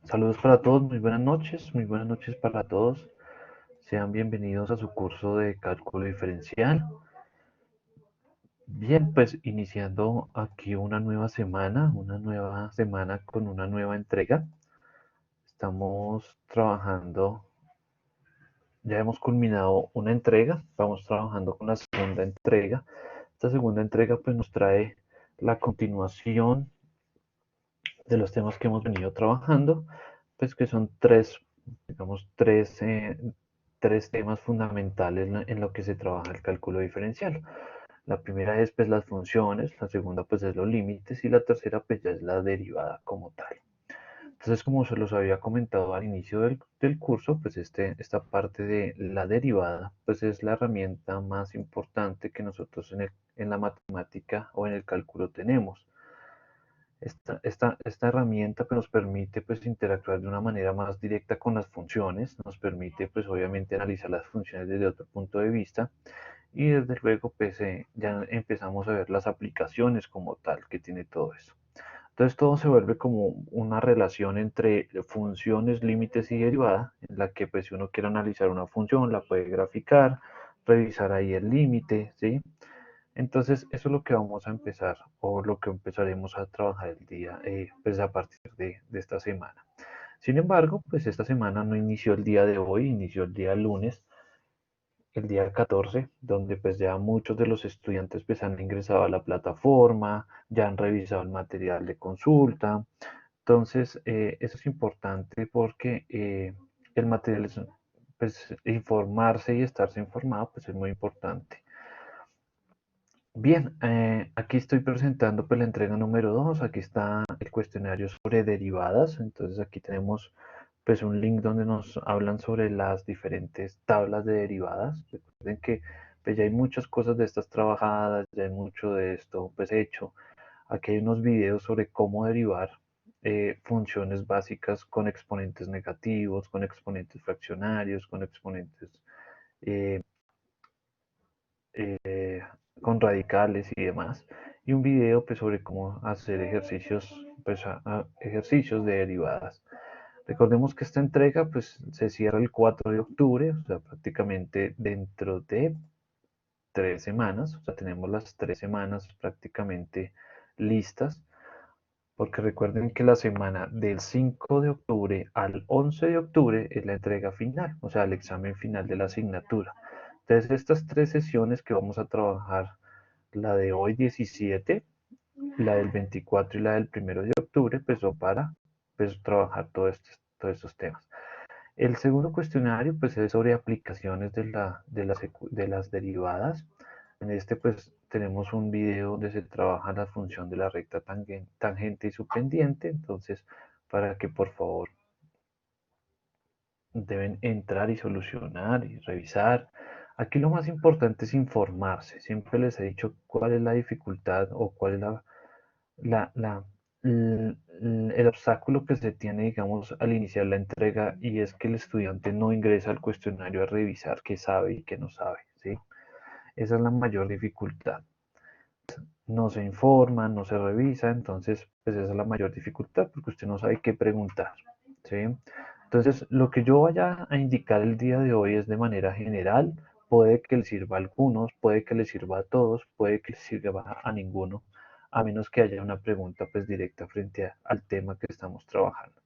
Saludos para todos, muy buenas noches para todos. Sean bienvenidos a su curso de cálculo diferencial. Bien, pues iniciando aquí una nueva semana con una nueva entrega. Estamos trabajando, ya hemos culminado una entrega, vamos trabajando con la segunda entrega. Esta segunda entrega pues nos trae la continuación de los temas que hemos venido trabajando, pues que son digamos, tres temas fundamentales en lo que se trabaja el cálculo diferencial. La primera es pues las funciones, la segunda pues es los límites y la tercera pues ya es la derivada como tal. Entonces, como se los había comentado al inicio del curso, pues esta parte de la derivada pues es la herramienta más importante que nosotros en la matemática o en el cálculo tenemos. Esta herramienta pues, nos permite pues, interactuar de una manera más directa con las funciones, nos permite pues, obviamente analizar las funciones desde otro punto de vista y desde luego pues, ya empezamos a ver las aplicaciones como tal que tiene todo eso. Entonces todo se vuelve como una relación entre funciones, límites y derivada, en la que pues, si uno quiere analizar una función la puede graficar, revisar ahí el límite, ¿sí? Entonces, eso es lo que vamos a empezar o lo que empezaremos a trabajar el día, pues a partir de esta semana. Sin embargo, pues esta semana no inició el día de hoy, inició el día lunes, el día 14, donde pues ya muchos de los estudiantes pues han ingresado a la plataforma, ya han revisado el material de consulta. Entonces, eso es importante porque el material es, pues informarse y estarse informado pues es muy importante. Bien, aquí estoy presentando pues la entrega número 2. Aquí está el cuestionario sobre derivadas. Entonces aquí tenemos pues un link donde nos hablan sobre las diferentes tablas de derivadas. Recuerden que pues ya hay muchas cosas de estas trabajadas, ya hay mucho de esto pues hecho. Aquí hay unos videos sobre cómo derivar funciones básicas con exponentes negativos, con exponentes fraccionarios, con exponentes eh, eh, con radicales y demás, y un video pues, sobre cómo hacer ejercicios, pues, ejercicios de derivadas. Recordemos que esta entrega pues, se cierra el 4 de octubre, o sea, prácticamente dentro de 3 semanas, o sea, tenemos las 3 semanas prácticamente listas, porque recuerden que la semana del 5 de octubre al 11 de octubre es la entrega final, o sea, el examen final de la asignatura. Entonces, estas 3 sesiones que vamos a trabajar, la de hoy 17, la del 24 y la del 1 de octubre, pues son para pues, trabajar todos estos temas. El segundo cuestionario pues es sobre aplicaciones de las derivadas. En este pues tenemos un video donde se trabaja la función de la recta tangente y subtendiente. Entonces, para que por favor deben entrar y solucionar y revisar. Aquí lo más importante es informarse. Siempre les he dicho cuál es la dificultad o cuál es la, la, el obstáculo que se tiene, digamos, al iniciar la entrega y es que el estudiante no ingresa al cuestionario a revisar qué sabe y qué no sabe, ¿sí? Esa es la mayor dificultad. No se informa, no se revisa, entonces, pues esa es la mayor dificultad porque usted no sabe qué preguntar, ¿sí? Entonces, lo que yo vaya a indicar el día de hoy es de manera general, puede que le sirva a algunos, puede que le sirva a todos, puede que le sirva a ninguno, a menos que haya una pregunta pues directa frente al tema que estamos trabajando.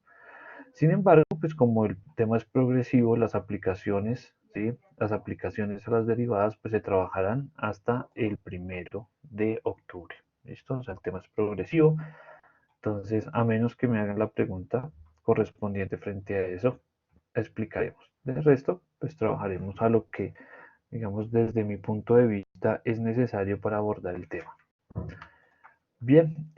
Sin embargo, pues como el tema es progresivo, las aplicaciones, ¿sí? Las aplicaciones a las derivadas pues se trabajarán hasta el 1 de octubre. ¿Listo? O sea, el tema es progresivo. Entonces, a menos que me hagan la pregunta correspondiente frente a eso, explicaremos. De resto, pues trabajaremos a lo que, digamos, desde mi punto de vista es necesario para abordar el tema. Bien,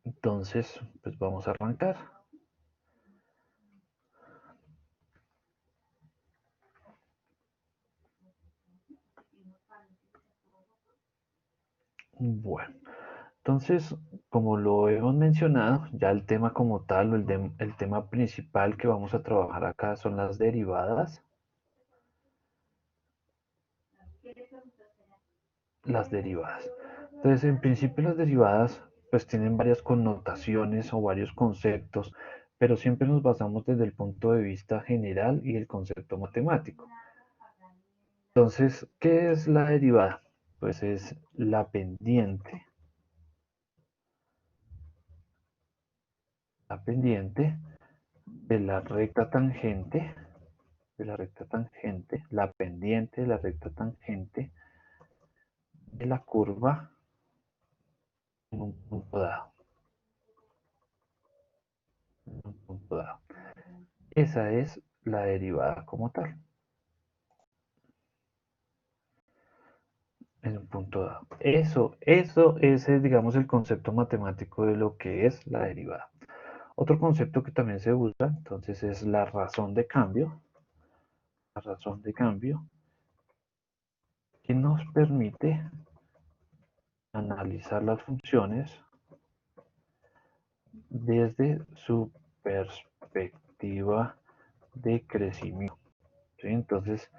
entonces, pues vamos a arrancar. Bueno, entonces, como lo hemos mencionado, ya el tema como tal, o el tema principal que vamos a trabajar acá son las derivadas. Las derivadas. Entonces, en principio las derivadas, pues tienen varias connotaciones o varios conceptos, pero siempre nos basamos desde el punto de vista general y el concepto matemático. Entonces, ¿qué es la derivada? Pues es la pendiente de la recta tangente, la pendiente de la recta tangente de la curva en un punto dado. En un punto dado. Esa es la derivada como tal, en un punto dado. Eso es, digamos, el concepto matemático de lo que es la derivada. Otro concepto que también se usa, entonces, es la razón de cambio. La razón de cambio que nos permite analizar las funciones desde su perspectiva de crecimiento. ¿Sí? Entonces,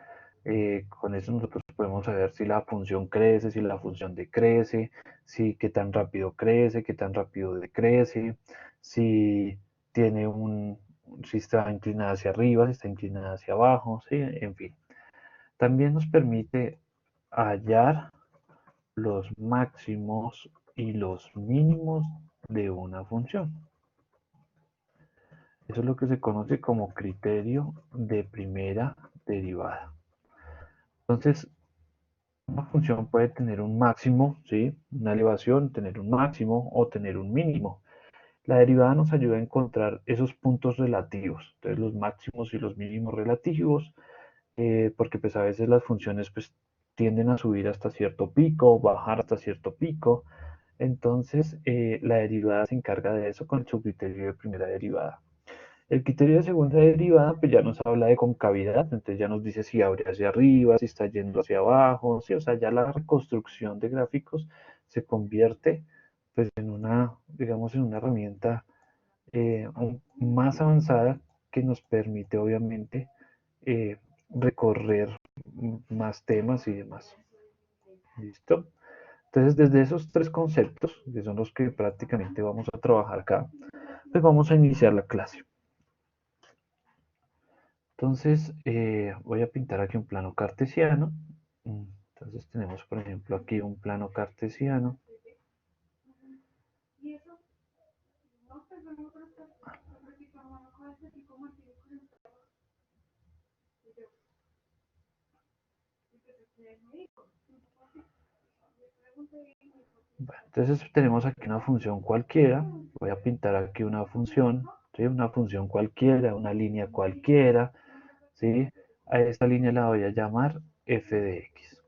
con eso nosotros podemos saber si la función crece, si la función decrece, si qué tan rápido crece, qué tan rápido decrece, si tiene si está inclinada hacia arriba, si está inclinada hacia abajo, ¿sí? En fin. También nos permite hallar los máximos y los mínimos de una función. Eso es lo que se conoce como criterio de primera derivada. Entonces, una función puede tener un máximo, ¿sí? Una elevación, tener un máximo o tener un mínimo. La derivada nos ayuda a encontrar esos puntos relativos, entonces los máximos y los mínimos relativos, porque pues a veces las funciones pues tienden a subir hasta cierto pico, bajar hasta cierto pico. Entonces, la derivada se encarga de eso con su criterio de primera derivada. El criterio de segunda derivada pues ya nos habla de concavidad, entonces ya nos dice si abre hacia arriba, si está yendo hacia abajo, ¿sí? O sea, ya la reconstrucción de gráficos se convierte pues en una, digamos, en una herramienta más avanzada que nos permite obviamente recorrer más temas y demás. ¿Listo? Entonces, desde esos tres conceptos, que son los que prácticamente vamos a trabajar acá, pues vamos a iniciar la clase. Entonces, voy a pintar aquí un plano cartesiano. Entonces tenemos, por ejemplo, aquí un plano cartesiano. Bueno, entonces tenemos aquí una función cualquiera. Voy a pintar aquí una función, ¿sí? Una función cualquiera, una línea cualquiera, ¿sí? A esta línea la voy a llamar f de x.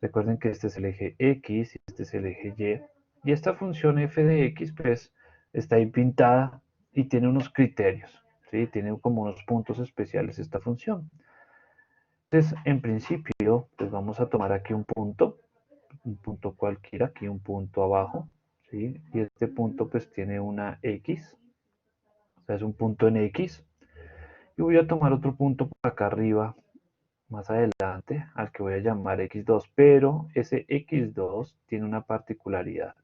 Recuerden que este es el eje x y este es el eje y. Y esta función f de x, pues, está ahí pintada y tiene unos criterios, ¿sí? Tiene como unos puntos especiales esta función. Entonces, en principio, pues vamos a tomar aquí un punto cualquiera, aquí un punto abajo, ¿sí? Y este punto pues tiene una x, o sea, es un punto en x. Y voy a tomar otro punto por acá arriba, más adelante, al que voy a llamar x2, pero ese x2 tiene una particularidad.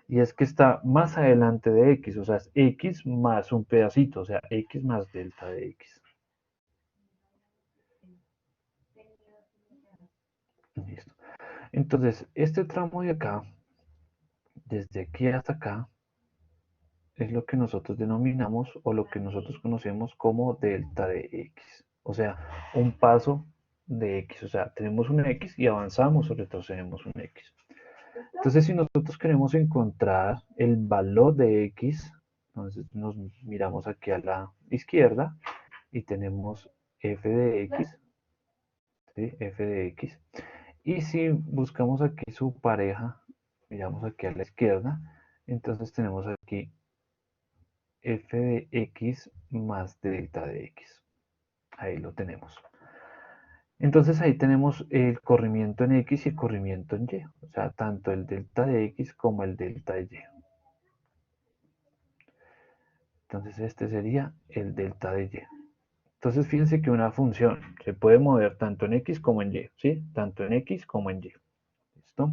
Y es que está más adelante de x, o sea, es x más un pedacito, o sea, x más delta de x. Listo. Entonces, este tramo de acá, desde aquí hasta acá, es lo que nosotros denominamos o lo que nosotros conocemos como delta de x. O sea, un paso de x. O sea, tenemos un x y avanzamos o retrocedemos un x. Entonces, si nosotros queremos encontrar el valor de x, entonces nos miramos aquí a la izquierda y tenemos f de x, ¿sí? F de x. Y si buscamos aquí su pareja, miramos aquí a la izquierda, entonces tenemos aquí f de x más delta de x. Ahí lo tenemos. Entonces ahí tenemos el corrimiento en x y el corrimiento en y. O sea, tanto el delta de x como el delta de y. Entonces este sería el delta de y. Entonces fíjense que una función se puede mover tanto en x como en y, ¿sí? Tanto en x como en y. ¿Listo?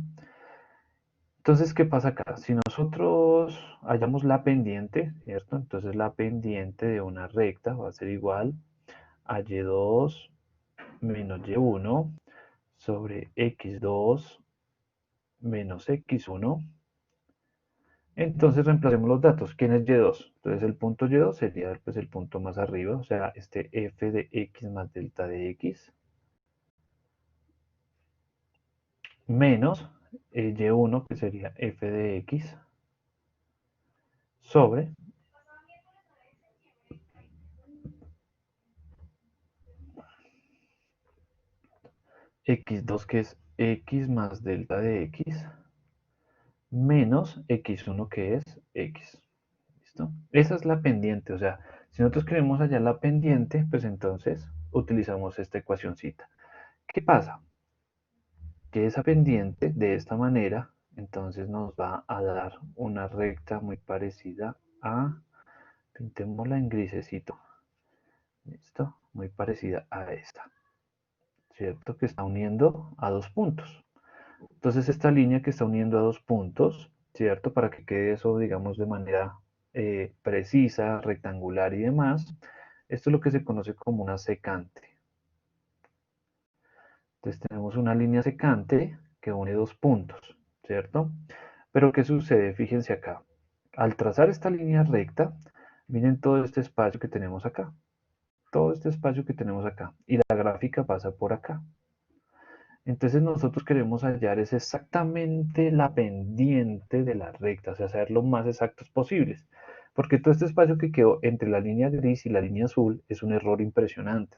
Entonces, ¿qué pasa acá? Si nosotros hallamos la pendiente, ¿cierto? Entonces la pendiente de una recta va a ser igual a y2 menos y1 sobre x2 menos x1. Entonces reemplacemos los datos. ¿Quién es y2? Entonces el punto y2 sería pues, el punto más arriba, o sea, este f de x más delta de x, menos y1, que sería f de x, sobre x2, que es x más delta de x, menos x1, que es x. ¿Listo? Esa es la pendiente, o sea, si nosotros queremos hallar la pendiente, pues entonces utilizamos esta ecuacióncita. ¿Qué pasa? Que esa pendiente, de esta manera, entonces nos va a dar una recta muy parecida a, pintémosla en grisecito, ¿listo? Muy parecida a esta, ¿cierto? Que está uniendo a dos puntos. Entonces esta línea que está uniendo a dos puntos, ¿cierto? Para que quede eso, digamos, de manera precisa, rectangular y demás, esto es lo que se conoce como una secante. Entonces tenemos una línea secante que une dos puntos, ¿cierto? Pero ¿qué sucede? Fíjense acá. Al trazar esta línea recta, miren todo este espacio que tenemos acá. Todo este espacio que tenemos acá. Y la gráfica pasa por acá. Entonces nosotros queremos hallar es exactamente la pendiente de la recta, o sea, ser lo más exactos posibles. Porque todo este espacio que quedó entre la línea gris y la línea azul es un error impresionante.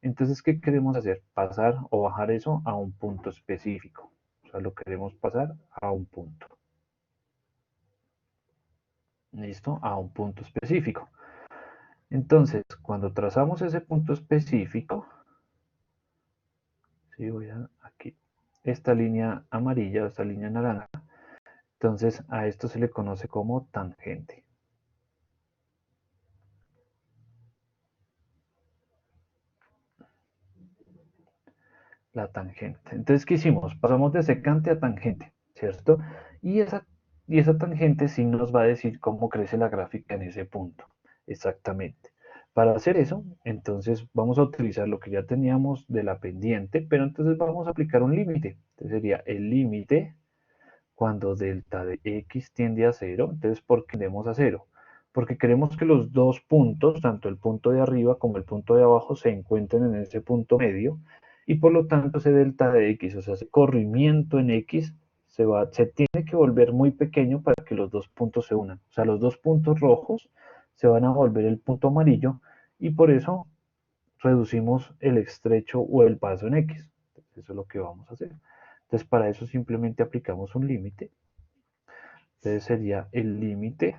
Entonces, ¿qué queremos hacer? Pasar o bajar eso a un punto específico. O sea, lo queremos pasar a un punto. ¿Listo? A un punto específico. Entonces, cuando trazamos ese punto específico, ¿sí? Voy a aquí, esta línea amarilla o esta línea naranja, entonces a esto se le conoce como tangente. La tangente. Entonces, ¿qué hicimos? Pasamos de secante a tangente, ¿cierto? Y esa, y esa tangente sí nos va a decir cómo crece la gráfica en ese punto. Exactamente. Para hacer eso, entonces vamos a utilizar lo que ya teníamos de la pendiente, pero entonces vamos a aplicar un límite. Entonces sería el límite cuando delta de x tiende a cero. Entonces, ¿por qué tendemos a cero? Porque queremos que los dos puntos, tanto el punto de arriba como el punto de abajo, se encuentren en ese punto medio y por lo tanto ese delta de x, o sea, ese corrimiento en x, se tiene que volver muy pequeño para que los dos puntos se unan. O sea, los dos puntos rojos se van a volver el punto amarillo y por eso reducimos el estrecho o el paso en x. Entonces, eso es lo que vamos a hacer. Entonces, para eso simplemente aplicamos un límite. Entonces sería el límite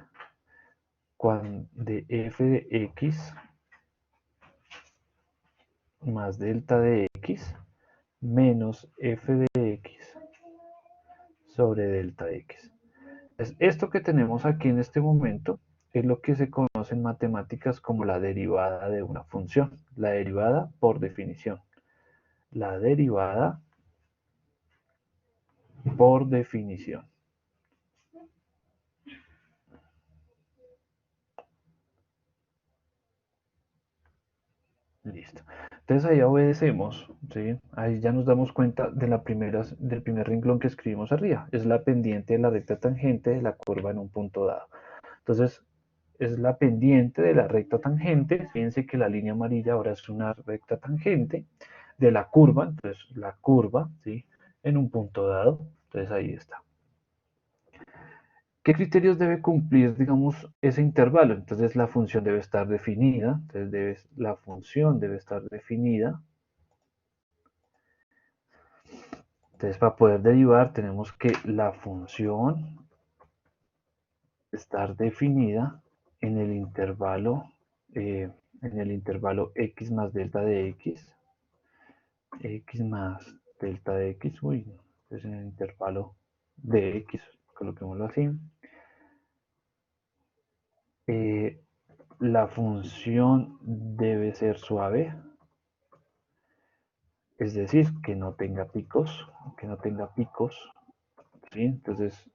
de f de x más delta de x menos f de x sobre delta de x. Entonces, esto que tenemos aquí en este momento es lo que se conoce en matemáticas como la derivada de una función. La derivada por definición. La derivada por definición. Listo. Entonces ahí obedecemos, ¿sí? Ahí ya nos damos cuenta de del primer renglón que escribimos arriba. Es la pendiente de la recta tangente de la curva en un punto dado. Entonces, es la pendiente de la recta tangente. Fíjense que la línea amarilla ahora es una recta tangente de la curva. Entonces, la curva, ¿sí? En un punto dado. Entonces, ahí está. ¿Qué criterios debe cumplir, digamos, ese intervalo? Entonces la función debe estar definida, entonces la función debe estar definida. Entonces para poder derivar tenemos que la función estar definida en en el intervalo x más delta de x más delta de x, uy, entonces en el intervalo de x, coloquémoslo así. Eh, la función debe ser suave, es decir, que no tenga picos, ¿sí? Entonces,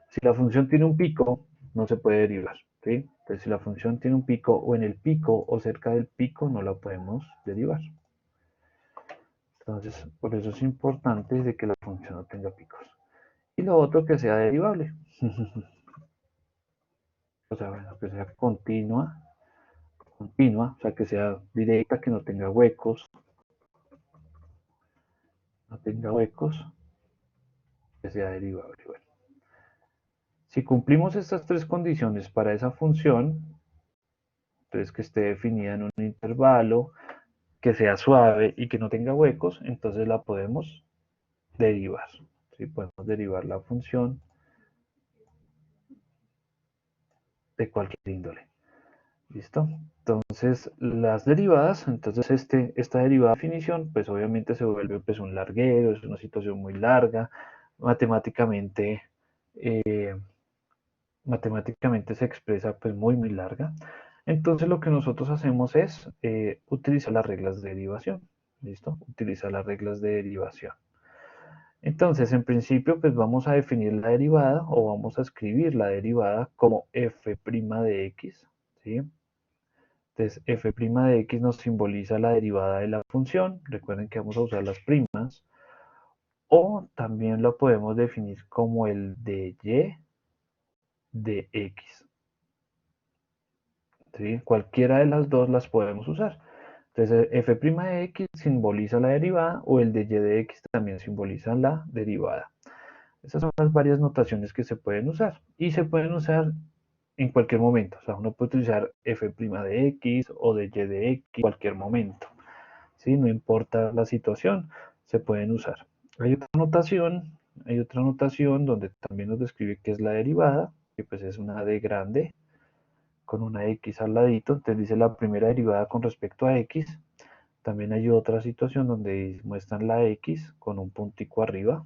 si la función tiene un pico, no se puede derivar, ¿sí? Entonces, si la función tiene un pico o en el pico o cerca del pico, no la podemos derivar. Entonces, por eso es importante de que la función no tenga picos. Y lo otro, que sea derivable. O sea, bueno, que sea continua, o sea, que sea directa, que no tenga huecos, que sea derivable. Bueno, si cumplimos estas tres condiciones para esa función, entonces que esté definida en un intervalo, que sea suave y que no tenga huecos, entonces la podemos derivar. ¿Sí? Podemos derivar la función de cualquier índole. ¿Listo? Entonces, las derivadas, entonces esta derivada de definición, pues obviamente se vuelve pues un larguero, es una situación muy larga, matemáticamente, eh, matemáticamente se expresa pues muy larga. Entonces lo que nosotros hacemos es utilizar las reglas de derivación. ¿Listo? Utilizar las reglas de derivación. Entonces, en principio, pues vamos a definir la derivada o vamos a escribir la derivada como f' de x, ¿sí? Entonces, f' de x nos simboliza la derivada de la función. Recuerden que vamos a usar las primas. O también lo podemos definir como el de y de x. ¿Sí? Cualquiera de las dos las podemos usar. Entonces, f' de x simboliza la derivada o el de y de x también simboliza la derivada. Esas son las varias notaciones que se pueden usar y se pueden usar en cualquier momento. O sea, uno puede utilizar f' de x o de y de x en cualquier momento. ¿Sí? No importa la situación, se pueden usar. Hay otra notación donde también nos describe qué es la derivada, que pues es una d grande con una x al ladito. Entonces dice la primera derivada con respecto a x. También hay otra situación donde muestran la x con un puntico arriba.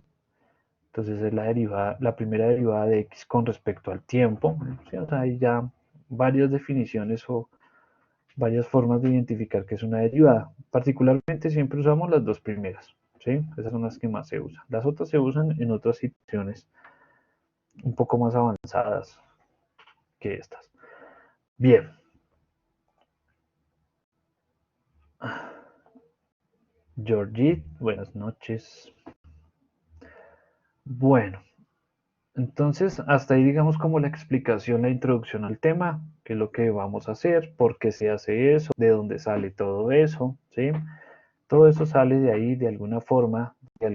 Entonces es la primera derivada de x con respecto al tiempo. ¿Sí? O sea, hay ya varias definiciones o varias formas de identificar que es una derivada. Particularmente siempre usamos las dos primeras. ¿Sí? Esas son las que más se usan. Las otras se usan en otras situaciones un poco más avanzadas que estas. Bien. Georgette, buenas noches. Bueno, entonces hasta ahí digamos como la explicación, la introducción al tema, qué es lo que vamos a hacer, por qué se hace eso, de dónde sale todo eso, ¿sí? Todo eso sale de ahí de alguna forma, de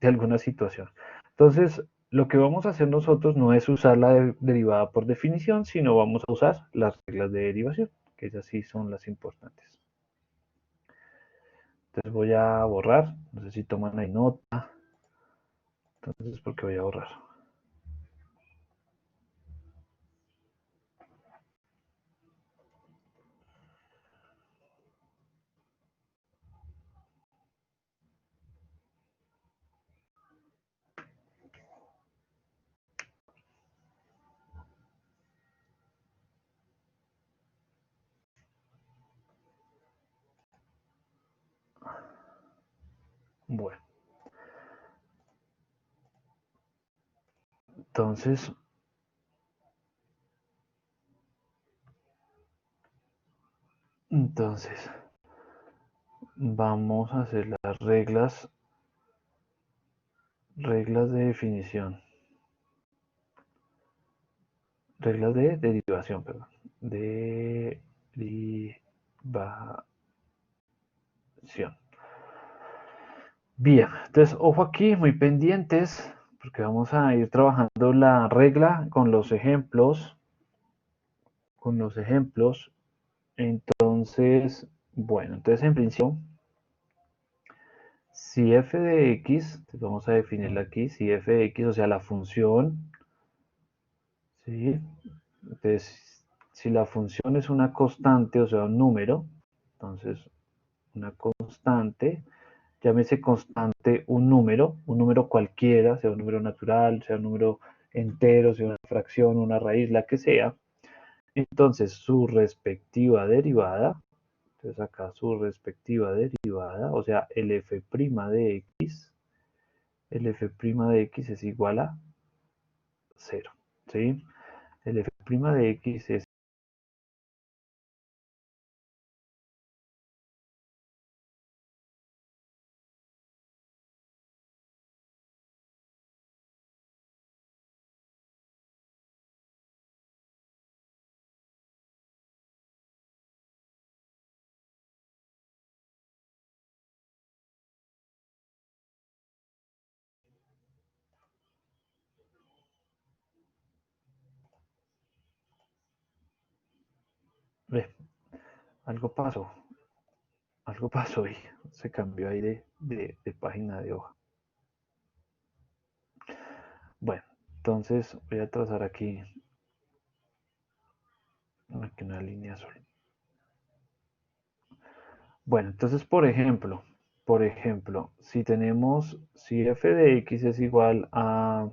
alguna situación. Entonces, lo que vamos a hacer nosotros no es usar la derivada por definición, sino vamos a usar las reglas de derivación, que esas sí son las importantes. Entonces voy a borrar, no sé si toman ahí nota, entonces porque voy a borrar. Bueno, entonces, entonces, vamos a hacer las reglas de definición, reglas de derivación, perdón, derivación. Bien, entonces ojo aquí, muy pendientes, porque vamos a ir trabajando la regla con los ejemplos, Entonces, bueno, entonces en principio, si f de x, entonces vamos a definirla aquí, si f de x, o sea, la función, ¿sí? Entonces, si la función es una constante, o sea, un número, entonces una constante, llámese constante un número cualquiera, sea un número natural, sea un número entero, sea una fracción, una raíz, la que sea. Entonces su respectiva derivada, entonces acá su respectiva derivada, o sea, el f' de x, el f' de x es igual a 0, ¿sí? El f' de x es ve, algo pasó y se cambió ahí de página de hoja. Bueno, entonces voy a trazar aquí una línea azul. Bueno, entonces si tenemos, si f de x es igual a,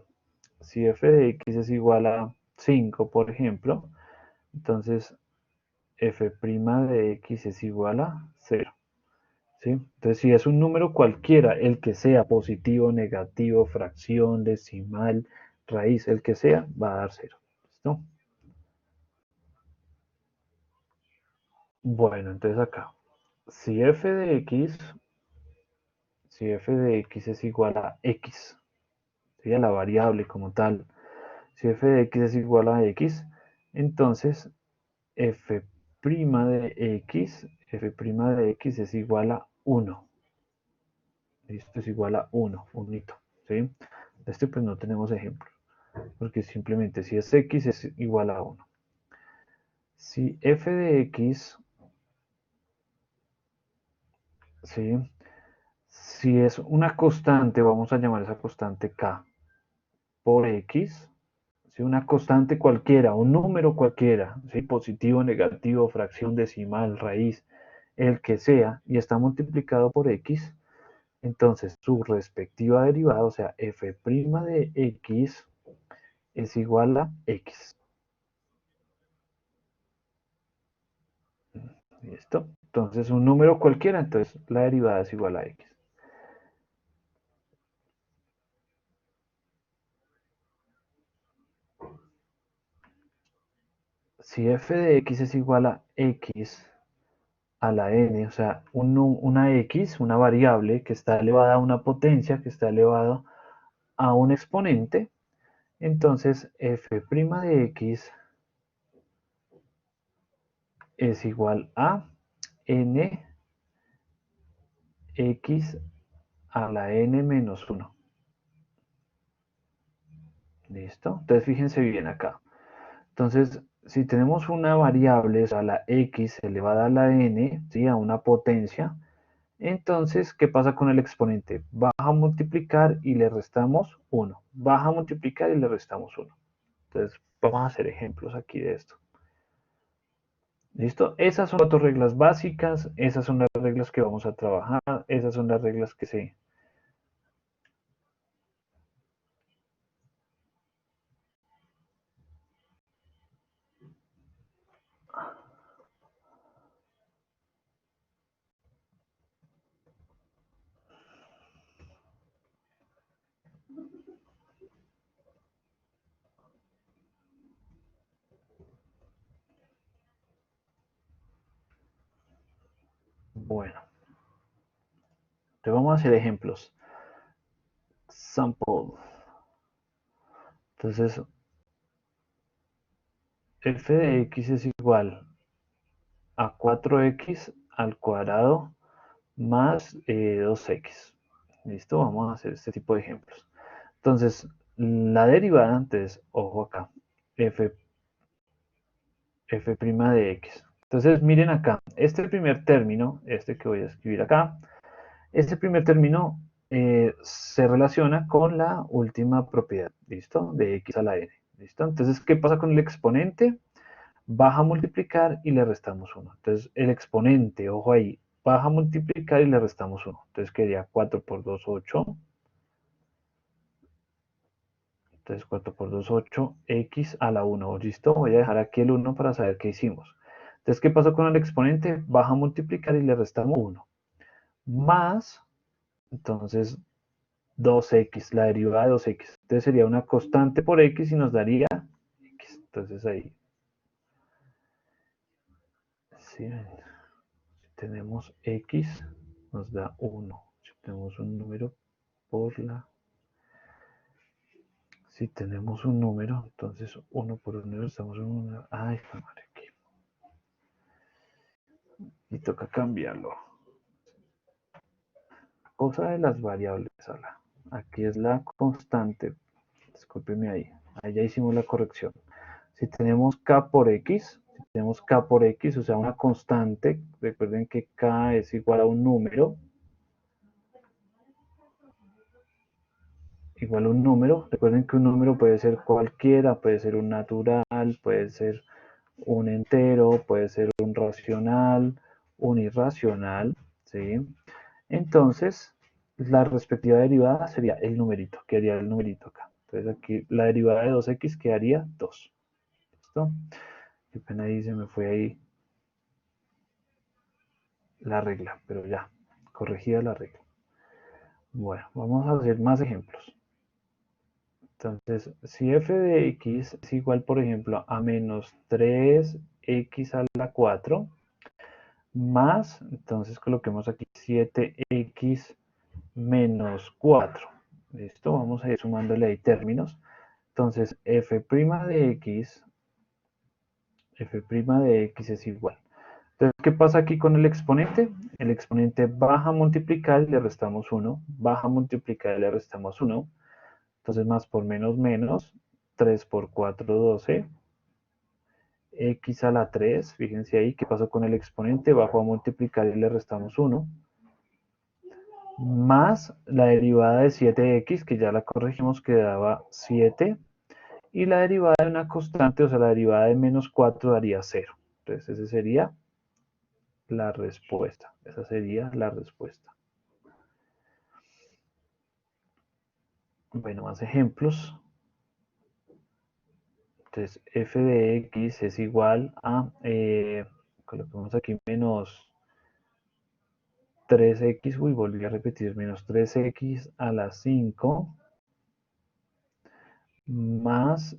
si f de x es igual a 5, por ejemplo, entonces f' de x es igual a 0. ¿Sí? Entonces, si es un número cualquiera, el que sea positivo, negativo, fracción, decimal, raíz, el que sea, va a dar 0. ¿Listo? Bueno, entonces acá, si f de x, si f de x es igual a x, ¿sí? A la variable como tal, si f de x es igual a x, entonces f' de x, f' de x es igual a 1. Esto es igual a 1, un hito, ¿sí? Este pues no tenemos ejemplo, porque simplemente si es x es igual a 1. Si f de x, ¿sí? Si es una constante, vamos a llamar esa constante k por x, ¿sí? Una constante cualquiera, un número cualquiera, ¿sí? Positivo, negativo, fracción decimal, raíz, el que sea, y está multiplicado por x, entonces su respectiva derivada, o sea, f' de x es igual a x. ¿Listo? Entonces un número cualquiera, entonces la derivada es igual a x. Si f de x es igual a x a la n, o sea, una x, una variable que está elevada a una potencia, que está elevada a un exponente, entonces f' de x es igual a n x a la n menos 1. ¿Listo? Entonces fíjense bien acá. Entonces, si tenemos una variable, o sea, la x elevada a la n, ¿sí? A una potencia, entonces, ¿qué pasa con el exponente? Baja a multiplicar y le restamos 1. Baja a multiplicar y le restamos 1. Entonces, vamos a hacer ejemplos aquí de esto. ¿Listo? Esas son las cuatro reglas básicas, esas son las reglas que vamos a trabajar, esas son las reglas que se... Bueno, te vamos a hacer ejemplos. Sample. Entonces, f de x es igual a 4x al cuadrado más 2x. ¿Listo? Vamos a hacer este tipo de ejemplos. Entonces, la derivada, entonces, ojo acá, f', f' de x. Entonces, miren acá, este primer término, este que voy a escribir acá, este primer término se relaciona con la última propiedad, ¿listo? De x a la n, ¿listo? Entonces, ¿qué pasa con el exponente? Baja a multiplicar y le restamos 1. Entonces, el exponente, ojo ahí, baja a multiplicar y le restamos 1. Entonces, quedaría 4 por 2, 8. Entonces 4 por 2, 8, x a la 1. ¿Listo? Voy a dejar aquí el 1 para saber qué hicimos. Entonces, ¿qué pasó con el exponente? Baja a multiplicar y le restamos 1. Más, entonces, 2x, la derivada de 2x. Entonces sería una constante por x y nos daría x. Entonces ahí, si tenemos x, nos da 1. Si tenemos un número por la... Si tenemos un número, entonces 1 por 1 estamos en 1. Ay, madre, aquí. Y toca cambiarlo. Cosa de las variables, Ala. Aquí es la constante. Discúlpeme ahí. Ahí ya hicimos la corrección. Si tenemos k por x, o sea, una constante, recuerden que k es igual a un número, recuerden que un número puede ser cualquiera, puede ser un natural, puede ser un entero, puede ser un racional, un irracional, ¿sí? Entonces, la respectiva derivada sería el numerito, que haría el numerito acá. Entonces aquí la derivada de 2x quedaría 2. ¿Listo? Qué pena ahí, se me fue ahí la regla, pero ya, corregida la regla. Bueno, vamos a hacer más ejemplos. Entonces, si f de x es igual, por ejemplo, a menos 3x a la 4, más, entonces coloquemos aquí 7x menos 4. ¿Listo? Vamos a ir sumándole ahí términos. Entonces, f' de x es igual. Entonces, ¿qué pasa aquí con el exponente? El exponente baja a multiplicar y le restamos 1, baja a multiplicar y le restamos 1. Entonces, más por menos menos, 3 por 4, 12. X a la 3, fíjense ahí, ¿qué pasó con el exponente? Bajó a multiplicar y le restamos 1. Más la derivada de 7x, que ya la corregimos, que daba 7. Y la derivada de una constante, o sea, la derivada de menos 4 daría 0. Entonces, esa sería la respuesta. Esa sería la respuesta. Bueno, más ejemplos. Entonces, f de x es igual a, coloquemos aquí menos 3x, uy, volví a repetir, menos 3x a la 5 más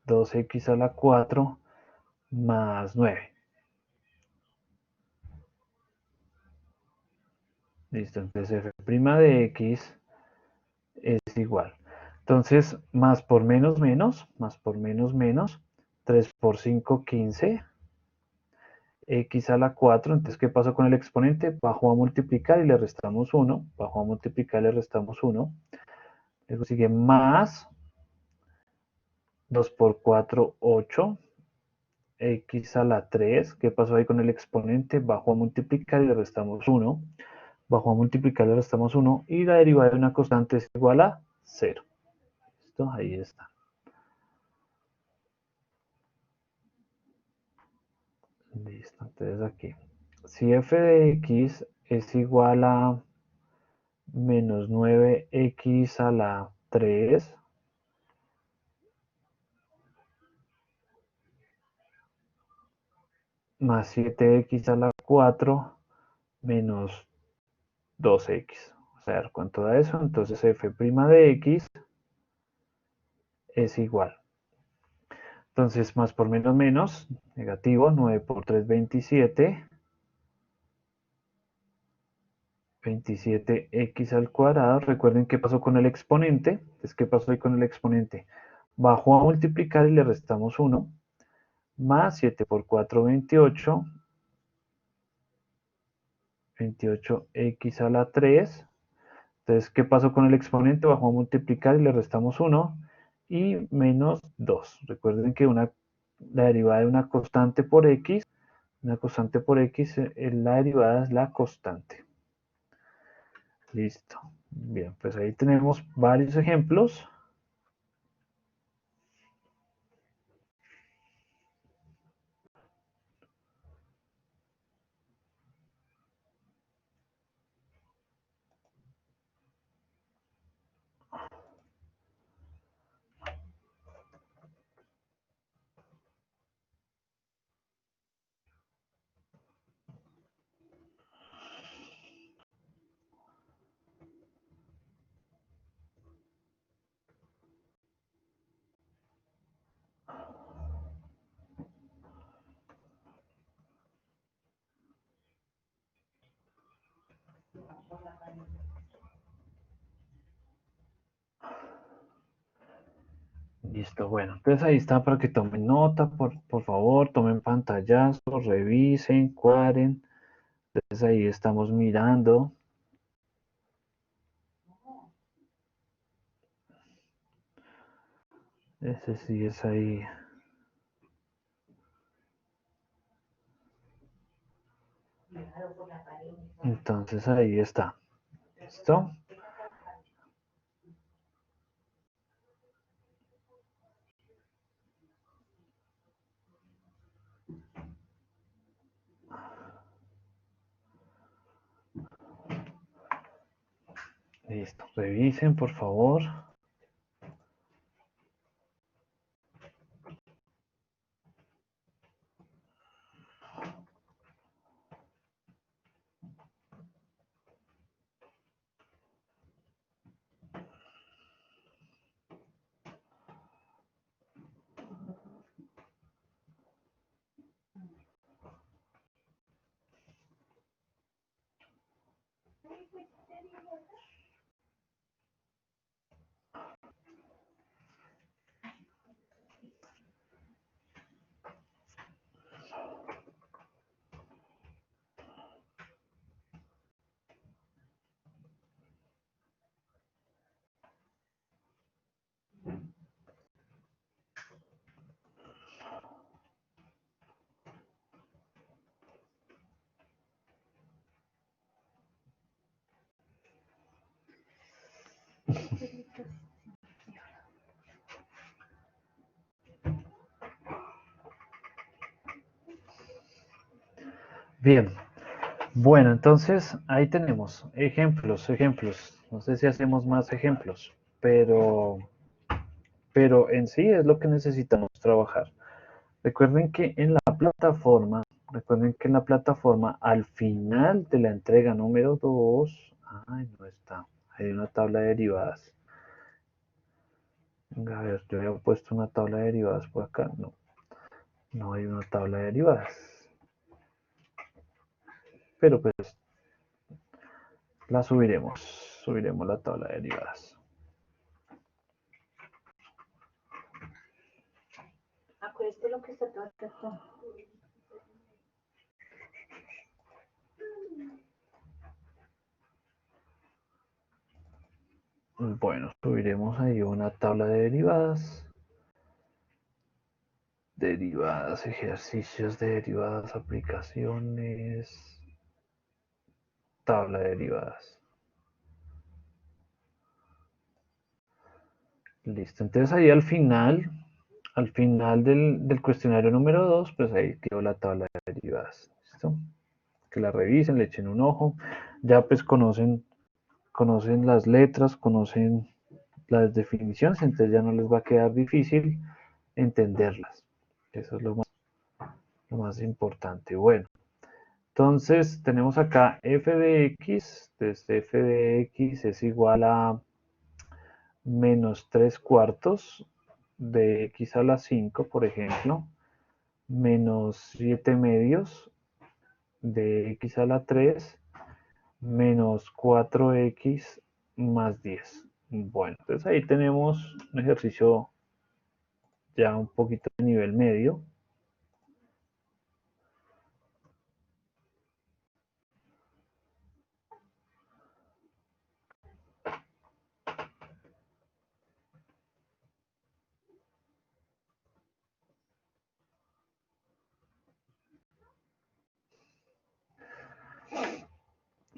2x a la 4 más 9. Listo, entonces f' de x es igual. Entonces, más por menos menos, 3 por 5, 15, x a la 4, entonces, ¿qué pasó con el exponente? Bajó a multiplicar y le restamos 1, bajó a multiplicar y le restamos 1, luego sigue más 2 por 4, 8, x a la 3, ¿qué pasó ahí con el exponente? Bajó a multiplicar y le restamos 1, bajó a multiplicar y le restamos 1, y la derivada de una constante es igual a 0. ¿Listo? Ahí está. Listo, entonces aquí. Si f de x es igual a menos 9x a la 3 más 7x a la 4 menos 2x. O sea, ¿cuánto da eso? Entonces f' de x es igual. Entonces, más por menos menos, negativo, 9 por 3, 27. 27x al cuadrado. Recuerden qué pasó con el exponente. Entonces, ¿qué pasó ahí con el exponente? Bajó a multiplicar y le restamos 1. Más 7 por 4, 28. 28x a la 3. Entonces, ¿qué pasó con el exponente? Bajó a multiplicar y le restamos 1. Y menos 2. Recuerden que la derivada de una constante por x, la derivada es la constante. Listo. Bien, pues ahí tenemos varios ejemplos. Listo, bueno, entonces ahí está para que tomen nota, por favor, tomen pantallazos, revisen, cuadren. Entonces ahí estamos mirando. Ese sí es ahí. Entonces ahí está. ¿Listo? Listo. Revisen, por favor. Bien. Bueno, entonces ahí tenemos ejemplos. No sé si hacemos más ejemplos, pero, pero en sí es lo que necesitamos trabajar. Recuerden que en la plataforma, recuerden que en la plataforma al final de la entrega número 2, ay, no está, hay una tabla de derivadas. Venga, a ver, yo había puesto una tabla de derivadas por acá, no, no hay una tabla de derivadas, pero pues la subiremos la tabla de derivadas. Acuérdate lo que está todo perfecto. Bueno, subiremos ahí una tabla de derivadas. Derivadas, ejercicios de derivadas, aplicaciones, tabla de derivadas. Listo, entonces ahí al final del cuestionario número 2, pues ahí quedó la tabla de derivadas. ¿Listo? Que la revisen, le echen un ojo. Ya pues conocen las letras, conocen las definiciones, entonces ya no les va a quedar difícil entenderlas. Eso es lo más importante. Bueno, entonces tenemos acá f de x, desde f de x es igual a menos 3 cuartos de x a la 5, por ejemplo, menos 7 medios de x a la 3, menos 4x más 10. Bueno, entonces ahí tenemos un ejercicio ya un poquito de nivel medio.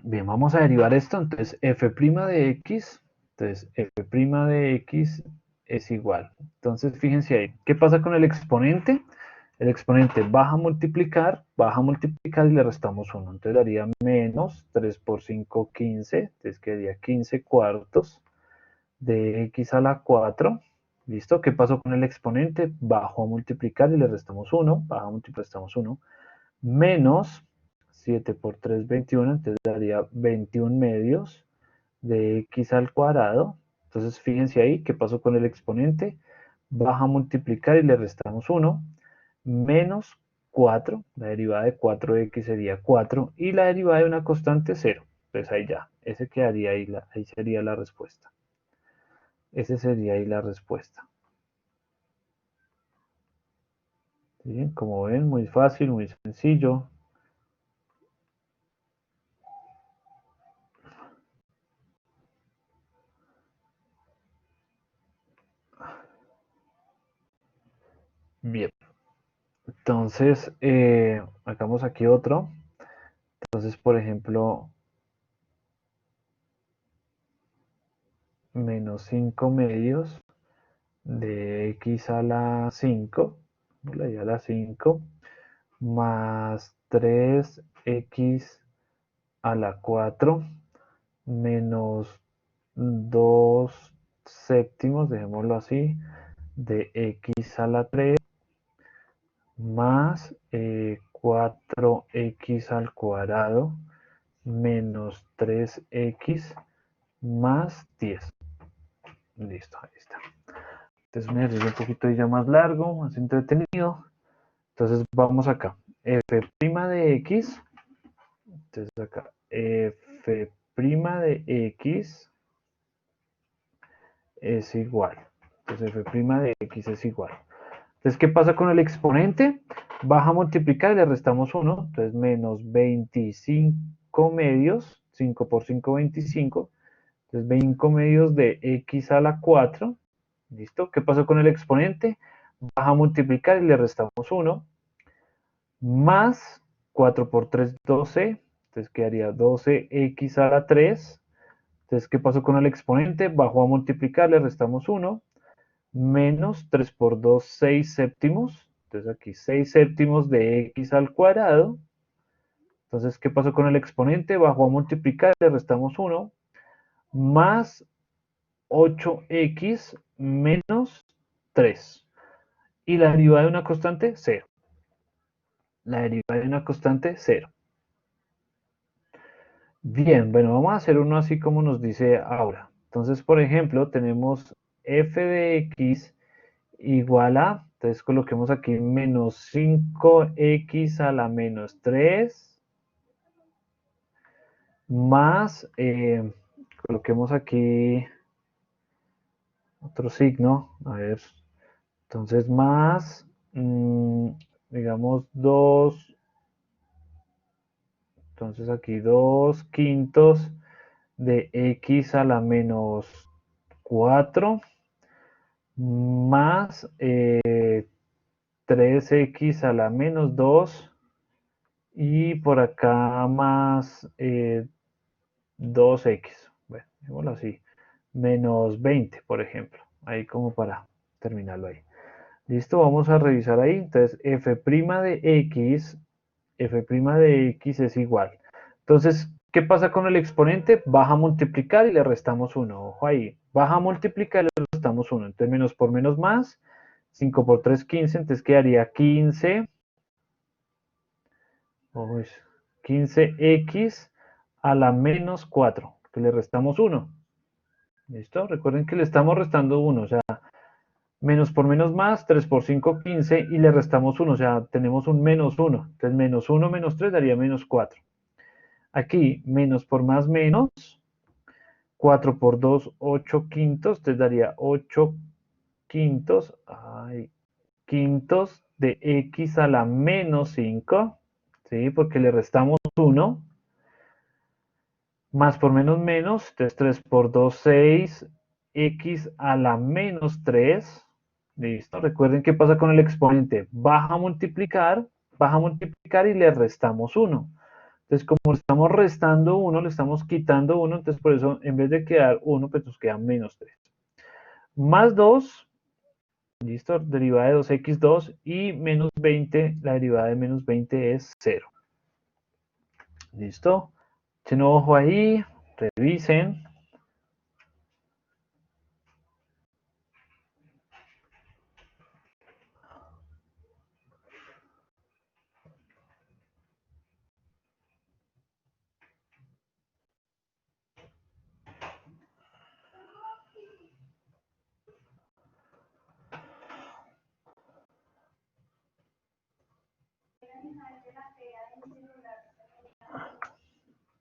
Bien, vamos a derivar esto. Entonces, f' de x, entonces f' de x es igual. Entonces, fíjense ahí, ¿qué pasa con el exponente? El exponente baja a multiplicar y le restamos 1. Entonces daría menos 3 por 5, 15. Entonces quedaría 15 cuartos de x a la 4. ¿Listo? ¿Qué pasó con el exponente? Bajo a multiplicar y le restamos 1. Baja a multiplicar, restamos 1 menos 7 por 3, 21, entonces daría 21 medios de x al cuadrado. Entonces fíjense ahí qué pasó con el exponente. Baja a multiplicar y le restamos 1, menos 4, la derivada de 4x sería 4 y la derivada de una constante 0. Entonces ahí ya, ese quedaría ahí, ahí sería la respuesta. Ese sería ahí la respuesta. ¿Sí? Como ven, muy fácil, muy sencillo. Bien, entonces, hagamos aquí otro. Entonces, por ejemplo, menos 5 medios de x a la 5, a la 5, más 3x a la 4, menos 2 séptimos, dejémoslo así, de x a la 3, más 4x al cuadrado, menos 3x más 10. Listo, ahí está. Entonces me ejercicio un poquito ya más largo, más entretenido. Entonces vamos acá. F' de X. Entonces acá. F' de X es igual. Entonces F' de X es igual. Entonces, ¿qué pasa con el exponente? Baja a multiplicar y le restamos 1. Entonces, menos 25 medios. 5 por 5, 25. Entonces, 25 medios de X a la 4. ¿Listo? ¿Qué pasó con el exponente? Baja a multiplicar y le restamos 1. Más 4 por 3, 12. Entonces quedaría 12x a la 3. Entonces, ¿qué pasó con el exponente? Bajó a multiplicar, le restamos 1. Menos 3 por 2, 6 séptimos. Entonces aquí 6 séptimos de x al cuadrado. Entonces, ¿qué pasó con el exponente? Bajó a multiplicar, le restamos 1. Más 8x menos 3. Y la derivada de una constante, 0. La derivada de una constante, 0. Bien, bueno, vamos a hacer uno así como nos dice Aura. Entonces, por ejemplo, tenemos f de x igual a, entonces coloquemos aquí menos 5x a la menos 3, más, coloquemos aquí otro signo, a ver, entonces más, digamos 2, entonces aquí 2 quintos de x a la menos 4 más 3x a la menos 2 y por acá más 2x. Bueno, digámoslo así. Menos 20, por ejemplo. Ahí como para terminarlo ahí. Listo, vamos a revisar ahí. Entonces, f' de x es igual. Entonces, ¿qué pasa con el exponente? Baja a multiplicar y le restamos 1. Ojo ahí. Baja a multiplicar y le restamos 1. Entonces, menos por menos más. 5 por 3, 15. Entonces, quedaría 15. Uy, 15x a la menos 4. Que le restamos 1. ¿Listo? Recuerden que le estamos restando 1. O sea, menos por menos más, 3 por 5, 15 y le restamos 1, o sea, tenemos un menos 1. Entonces, menos 1 menos 3 daría menos 4. Aquí, menos por más menos, 4 por 2, 8 quintos, te daría 8 quintos, quintos de x a la menos 5, ¿sí? Porque le restamos 1, más por menos menos, entonces 3 por 2, 6, x a la menos 3. Listo. Recuerden qué pasa con el exponente. Baja a multiplicar y le restamos 1. Entonces, como le estamos restando 1, le estamos quitando 1, entonces por eso en vez de quedar 1, pues nos queda menos 3. Más 2, listo, derivada de 2x2 y menos 20, la derivada de menos 20 es 0. Listo. Echen ojo ahí, revisen.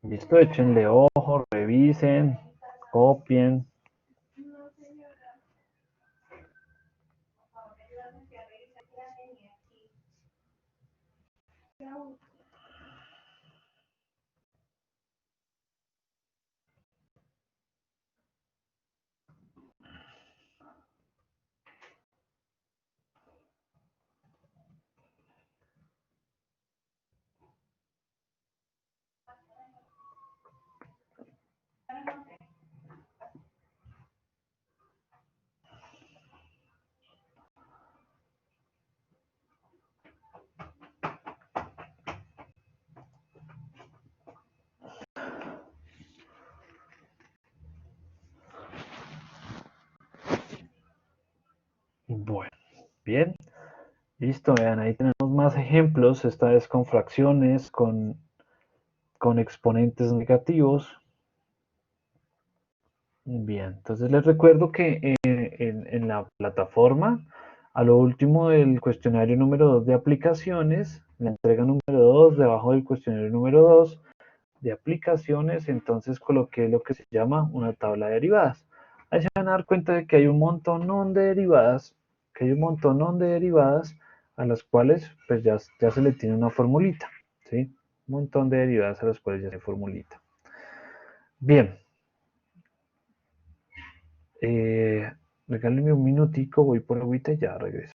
Listo, échenle ojo, revisen, copien. Bueno, bien, listo, vean, ahí tenemos más ejemplos, esta vez con fracciones, con exponentes negativos. Bien, entonces les recuerdo que en la plataforma, a lo último del cuestionario número 2 de aplicaciones, la entrega número 2, debajo del cuestionario número 2 de aplicaciones, entonces coloqué lo que se llama una tabla de derivadas. Ahí se van a dar cuenta de que hay un montón de derivadas, a las cuales pues ya se le tiene una formulita, ¿sí? Un montón de derivadas a las cuales ya se formulita. Bien, regálenme un minutico, voy por agüita y ya regreso.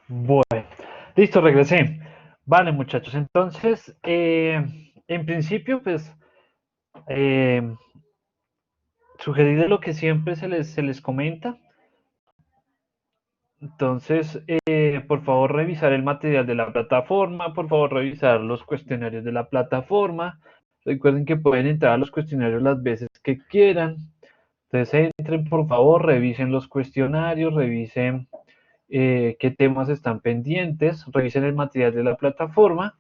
Bueno, listo, regresé. Vale, muchachos, entonces, en principio, pues, eh, sugerirles lo que siempre se les comenta. Entonces, por favor, revisar el material de la plataforma, por favor, revisar los cuestionarios de la plataforma. Recuerden que pueden entrar a los cuestionarios las veces que quieran. Entonces, entren, por favor, revisen los cuestionarios, revisen qué temas están pendientes, revisen el material de la plataforma.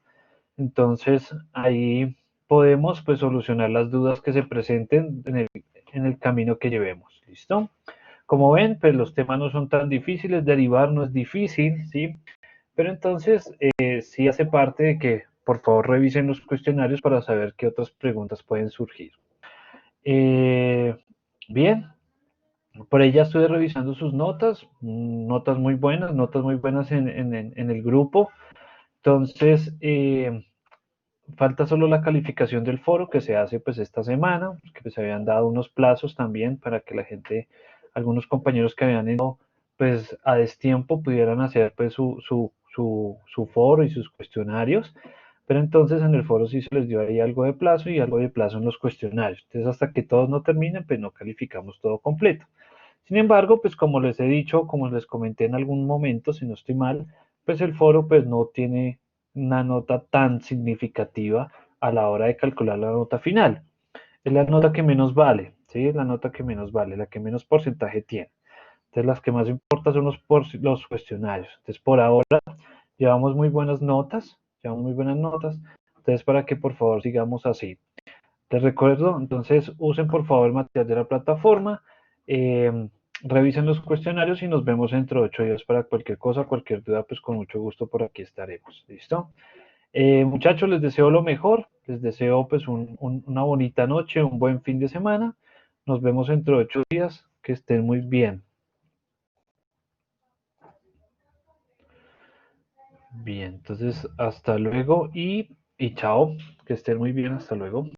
Entonces, ahí podemos pues solucionar las dudas que se presenten en el camino que llevemos. ¿Listo? Como ven, pues los temas no son tan difíciles, derivar no es difícil, ¿sí? Pero entonces sí hace parte de que por favor revisen los cuestionarios para saber qué otras preguntas pueden surgir. Eh, bien, por ahí ya estuve revisando sus notas muy buenas en el grupo. Entonces, falta solo la calificación del foro que se hace pues esta semana, que se habían dado unos plazos también para que la gente, algunos compañeros que habían ido pues a destiempo pudieran hacer pues su foro y sus cuestionarios, pero entonces en el foro sí se les dio ahí algo de plazo y algo de plazo en los cuestionarios. Entonces hasta que todos no terminen pues no calificamos todo completo. Sin embargo, pues como les he dicho, como les comenté en algún momento, si no estoy mal, pues el foro pues no tiene una nota tan significativa a la hora de calcular la nota final. Es la nota que menos vale, ¿sí? Es la nota que menos vale, la que menos porcentaje tiene. Entonces las que más importan son los cuestionarios. Entonces por ahora llevamos muy buenas notas. Entonces para que por favor sigamos así. Les recuerdo, entonces usen por favor el material de la plataforma, revisen los cuestionarios y nos vemos dentro de 8 días para cualquier cosa, cualquier duda, pues con mucho gusto por aquí estaremos. ¿Listo? Muchachos, les deseo lo mejor, les deseo pues una bonita noche, un buen fin de semana. Nos vemos dentro de 8 días, que estén muy bien. Bien, entonces hasta luego y chao, que estén muy bien, hasta luego.